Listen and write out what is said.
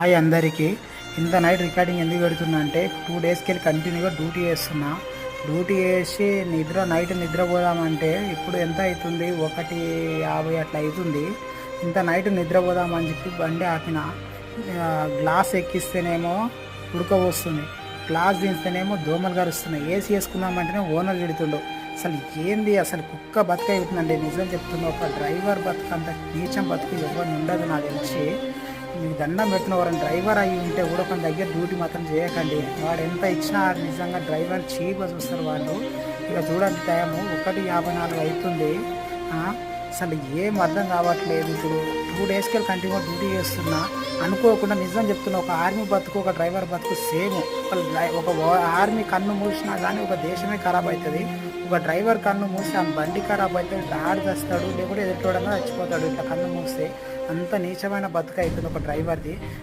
Hi అందరికీ. ఇంత night recording ఎందుకు పెడుతున్నా అంటే 2 డేస్కి వెళ్ళి కంటిన్యూగా డ్యూటీ చేస్తున్నా. డ్యూటీ చేసి నైట్ నిద్రపోదామంటే ఇప్పుడు ఎంత అవుతుంది, 1:50 అట్లా అవుతుంది. ఇంత నైట్ నిద్రపోదామని చెప్పి బండి ఆపిన. గ్లాస్ ఎక్కిస్తేనేమో ఉడకపోస్తుంది, గ్లాస్ దించితేనేమో దోమలు గరుస్తున్నాయి. AC వేసుకున్నామంటేనే owner తిడుతుండు. అసలు ఏంది, అసలు కుక్క బతుక అవుతుందండి. నిజం చెప్తున్నా, ఒక డ్రైవర్ బతుకు అంత నీచం బతుకు ఎవరు ఉండదు నాకు తెలిసి. మీకు దండం పెట్టిన వారు డ్రైవర్ అయ్యి ఉంటే కూడా ఒక దగ్గర డ్యూటీ మాత్రం చేయకండి. వాడు ఎంత ఇచ్చినా నిజంగా డ్రైవర్ చీప్గా చూస్తారు వాళ్ళు. ఇక చూడండి, టైము 1:54 అవుతుంది. అసలు ఏం అర్థం కావట్లేదు. ఇప్పుడు 2 డేస్కి కంటిన్యూ డ్యూటీ చేస్తున్నా. అనుకోకుండా నిజం చెప్తున్నా, ఒక ఆర్మీ బతుకు ఒక డ్రైవర్ బతుకు సేమ్. ఒక ఆర్మీ కన్ను మూసినా కానీ ఒక దేశమే ఖరాబ్ అవుతుంది. ఒక డ్రైవర్ కన్ను మూసి ఆ బండి ఖరాబ్ అవుతుంది, డాడ్ తెస్తాడు, లేకుంటే ఎదుటోడన్నా చచ్చిపోతాడు. ఇట్లా కన్ను మూస్తే అంత నీచమైన బతుకు అవుతుంది ఒక డ్రైవర్ది.